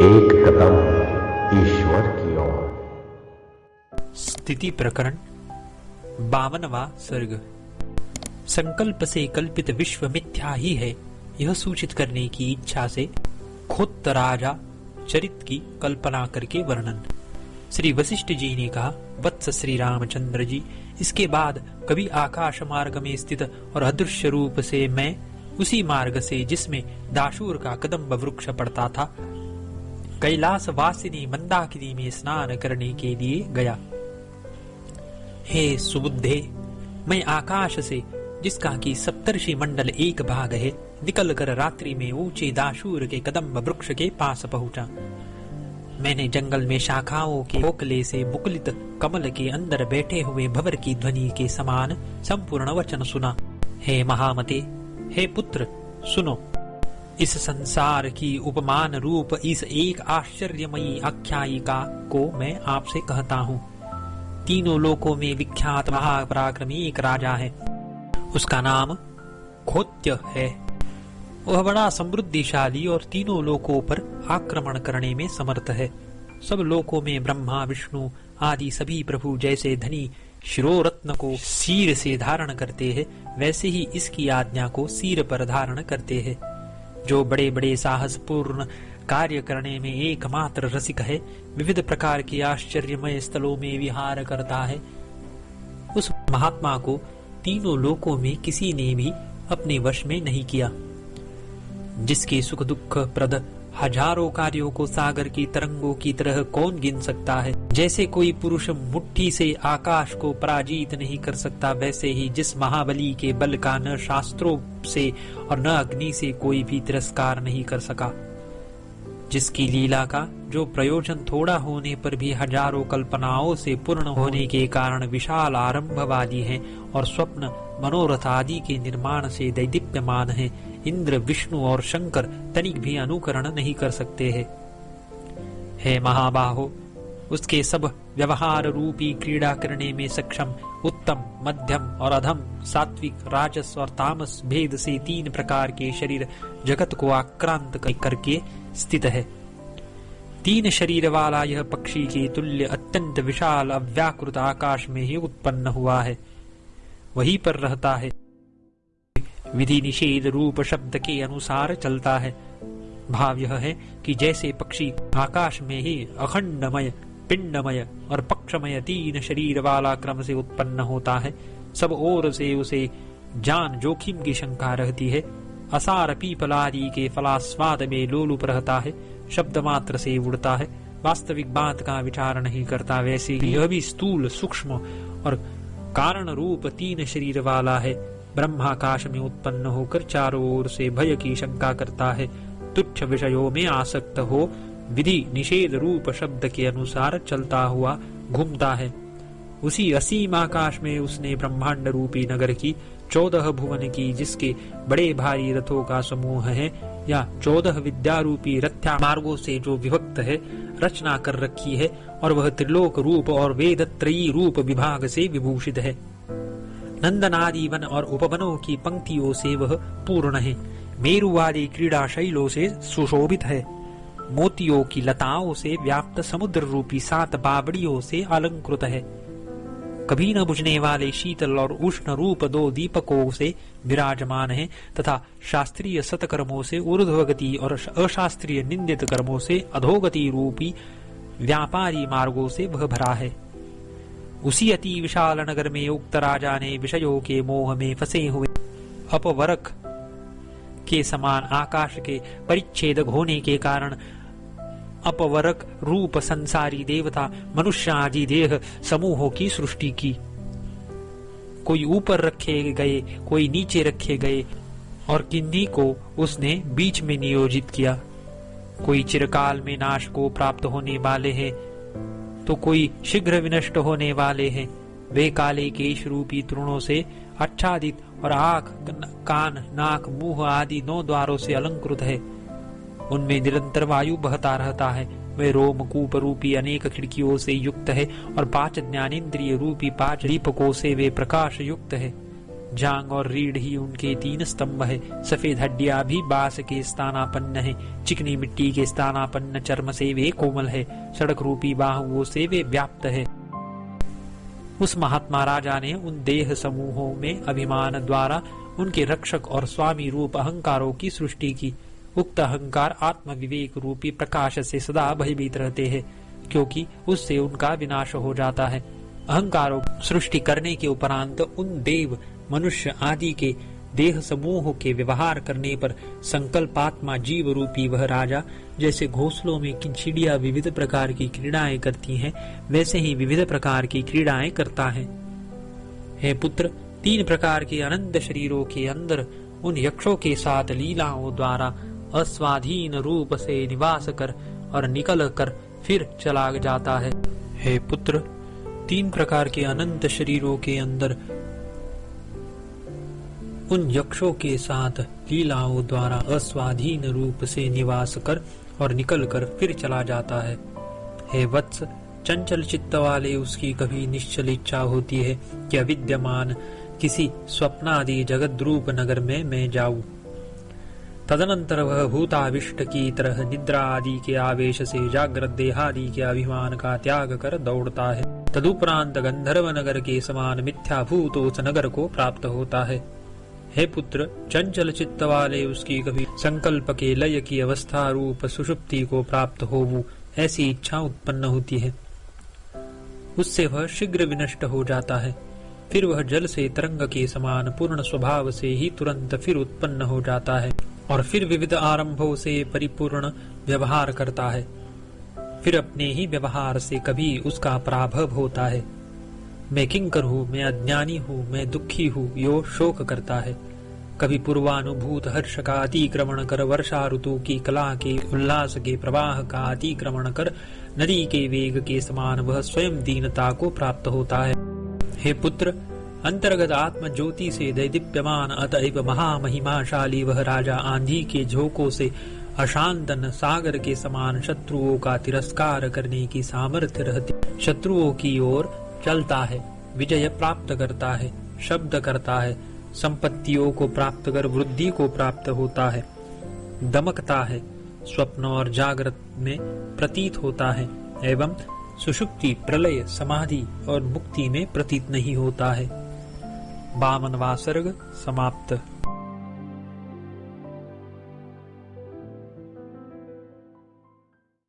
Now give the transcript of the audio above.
एक कदम ईश्वर की ओर। स्थिति प्रकरण 52वां सर्ग। संकल्प से कल्पित विश्व मिथ्या ही है, यह सूचित करने की इच्छा से खुद राजा चरित की कल्पना करके वर्णन। श्री वशिष्ठ जी ने कहा, वत्स श्री रामचंद्र जी, इसके बाद कभी आकाश मार्ग में स्थित और अदृश्य रूप से मैं उसी मार्ग से जिसमें दाशूर का कदम्ब वृक्ष पड़ता था, कैलाश वासिनी मंदाकिनी में स्नान करने के लिए गया। हे सुबुद्धे, मैं आकाश से, जिसका कि सप्तर्षि मंडल एक भाग है, निकलकर रात्रि में ऊंचे दाशूर के कदम्ब वृक्ष के पास पहुंचा। मैंने जंगल में शाखाओं के खोखले से मुकुलित कमल के अंदर बैठे हुए भंवर की ध्वनि के समान संपूर्ण वचन सुना। हे महामते, हे पुत्र, सुनो। इस संसार की उपमान रूप इस एक आश्चर्यमयी आख्यायिका को मैं आपसे कहता हूँ। तीनों लोकों में विख्यात महापराक्रमी एक राजा है, उसका नाम खोत्य है। वह बड़ा समृद्धिशाली और तीनों लोकों पर आक्रमण करने में समर्थ है। सब लोकों में ब्रह्मा विष्णु आदि सभी प्रभु जैसे धनी शिरोरत्न को सिर से धारण करते हैं, वैसे ही इसकी आज्ञा को सिर पर धारण करते हैं। जो बड़े बड़े साहसपूर्ण कार्य करने में एकमात्र रसिक है, विविध प्रकार के आश्चर्यमय स्थलों में विहार करता है, उस महात्मा को तीनों लोकों में किसी ने भी अपने वश में नहीं किया। जिसके सुख दुख प्रद हजारों कार्यों को सागर की तरंगों की तरह कौन गिन सकता है। जैसे कोई पुरुष मुट्ठी से आकाश को पराजित नहीं कर सकता, वैसे ही जिस महाबली के बल का न शास्त्रों से और न अग्नि से कोई भी तिरस्कार नहीं कर सका। जिसकी लीला का जो प्रयोजन थोड़ा होने पर भी हजारों कल्पनाओं से पूर्ण होने के कारण विशाल आरंभवादी है और स्वप्न मनोरथ आदि के निर्माण से दैदीप्यमान है, इंद्र विष्णु और शंकर तनिक भी अनुकरण नहीं कर सकते हैं। हे महाबाहो, उसके सब व्यवहार रूपी क्रीड़ा करने में सक्षम, उत्तम, मध्यम और अधम, सात्विक, राजस और तामस भेद से तीन प्रकार के शरीर जगत को आक्रांत करके स्थित है। तीन शरीर वाला यह पक्षी के तुल्य अत्यंत विशाल अव्याकृत आकाश में ही उत्पन्न हुआ है, वहीं पर रहता है, विधि निषेध रूप शब्द के अनुसार चलता है। भाव यह है कि जैसे पक्षी आकाश में ही अखंडमय, पिंडमय और पक्षमय तीन शरीर वाला क्रम से उत्पन्न होता है, सब ओर से उसे जान जोखिम की शंका रहती है, असार पीपल आदि के फलास्वाद में लोलुप रहता है, शब्द मात्र से उड़ता है, वास्तविक बात का विचार नहीं करता, वैसे ही यह भी स्थूल, सूक्ष्म और कारण रूप तीन शरीर वाला है। ब्रह्माकाश में उत्पन्न होकर चारों ओर से भय की शंका करता है, तुच्छ विषयों में आसक्त हो, विधि निषेध रूप शब्द के अनुसार चलता हुआ घूमता है। उसी असीम आकाश में उसने ब्रह्मांड रूपी नगर की 14 भुवन की, जिसके बड़े भारी रथों का समूह है, या 14 विद्या रूपी रथ्या मार्गों से जो विभक्त है, रचना कर रखी है, और वह त्रिलोक रूप और वेद त्रयी रूप विभाग से विभूषित है। नंदन आदि वन और उपवनों की पंक्तियों से वह पूर्ण है, मेरु आदि क्रीड़ा शैलों से सुशोभित है, मोतियों की लताओं से व्याप्त समुद्र रूपी 7 बावड़ियों से अलंकृत है, कभी न बुझने वाले शीतल और उष्ण रूप 2 दीपकों से विराजमान है, तथा शास्त्रीय सत्कर्मों से ऊर्ध्वगति और अशास्त्रीय निंदित कर्मों से अधोगति रूपी व्यापारी मार्गों से वह भरा है। उसी अति विशाल नगर में उक्त राजा ने विषयों के मोह में फंसे हुए अपवरक के समान आकाश के परिच्छेदक होने के कारण अपवरक रूप संसारी देवता मनुष्य आदि देह समूहों की सृष्टि की। कोई ऊपर रखे गए, कोई नीचे रखे गए, और किन्हीं को उसने बीच में नियोजित किया। कोई चिरकाल में नाश को प्राप्त होने वाले हैं, तो कोई शीघ्र विनष्ट होने वाले हैं। वे काले केश रूपी तृणों से आच्छादित और आँख, कान, नाक, मुंह आदि 9 द्वारों से अलंकृत है। उनमें निरंतर वायु बहता रहता है। वे रोमकूप रूपी अनेक खिड़कियों से युक्त है और 5 ज्ञानेन्द्रिय रूपी 5 दीपकों से वे प्रकाश युक्त है। जांग और रीढ़ ही उनके 3 स्तंभ है। सफेद हड्डियां भी बांस के स्थानापन्न है। चिकनी मिट्टी के स्थानापन्न चर्म से वे कोमल है। सड़क रूपी बाहुओं से वे व्याप्त है। उस महात्मा राजा ने उन देह समूहों में अभिमान द्वारा उनके रक्षक और स्वामी रूप अहंकारों की सृष्टि की। उक्त अहंकार आत्म विवेक रूपी प्रकाश से सदा भयभीत रहते हैं, क्योंकि उससे उनका विनाश हो जाता है। अहंकारों सृष्टि करने के उपरांत उन देव, मनुष्य आदि के देह समूहों के व्यवहार करने पर संकल्पात्मा जीव रूपी वह राजा जैसे घोंसलों में चिड़िया विविध प्रकार की क्रीड़ाएं करती हैं, वैसे ही विविध प्रकार की क्रीड़ाएं करता है। हे पुत्र, 3 प्रकार के अनंत शरीरों के अंदर उन यक्षों के साथ लीलाओं द्वारा अस्वाधीन रूप से निवास कर और निकल कर फिर चला जाता है। हे पुत्र, 3 प्रकार के अनंत शरीरों के अंदर उन यक्षों के साथ लीलाओं द्वारा अस्वाधीन रूप से निवास कर और निकल कर फिर चला जाता है। हे वत्स, चंचल चित्त वाले उसकी कभी निश्चल इच्छा होती है कि अविद्यमान किसी स्वप्नादि जगत रूप नगर में मैं जाऊं। तदनंतर वह भूताविष्ट की तरह निद्रा आदि के आवेश से जागृत देहादि के अभिमान का त्याग कर दौड़ता है। तदुपरांत गंधर्व नगर के समान मिथ्याभूत उस नगर को प्राप्त होता है। हे पुत्र, चंचल चित्त वाले उसकी कभी संकल्प के लय की अवस्था रूप सुषुप्ति को प्राप्त होवूं ऐसी इच्छा उत्पन्न होती है। उससे वह शीघ्र विनष्ट हो जाता है। फिर वह जल से तरंग के समान पूर्ण स्वभाव से ही तुरंत फिर उत्पन्न हो जाता है और फिर विविध आरंभों से परिपूर्ण व्यवहार करता है। फिर अपने ही व्यवहार से कभी उसका पराभव होता है। मैं किंकर हूँ, मैं अज्ञानी हूँ, मैं दुखी हूँ, यो शोक करता है। कभी पूर्वानुभूत हर्ष का अतिक्रमण कर वर्षा ऋतु की कला के उल्लास के प्रवाह का अतिक्रमण कर नदी के वेग के समान वह स्वयं दीनता को प्राप्त होता है। हे पुत्र, अंतर्गत आत्म ज्योति से दैदीप्यमान अतएव महामहिमाशाली वह राजा आंधी के झोंकों से अशांतन सागर के समान शत्रुओं का तिरस्कार करने की सामर्थ्य रहती, शत्रुओं की ओर चलता है, विजय प्राप्त करता है, शब्द करता है, संपत्तियों को प्राप्त कर वृद्धि को प्राप्त होता है, दमकता है, स्वप्न और जागृत में प्रतीत होता है एवं सुषुप्ति, प्रलय, समाधि और मुक्ति में प्रतीत नहीं होता है। 52वां सर्ग समाप्त।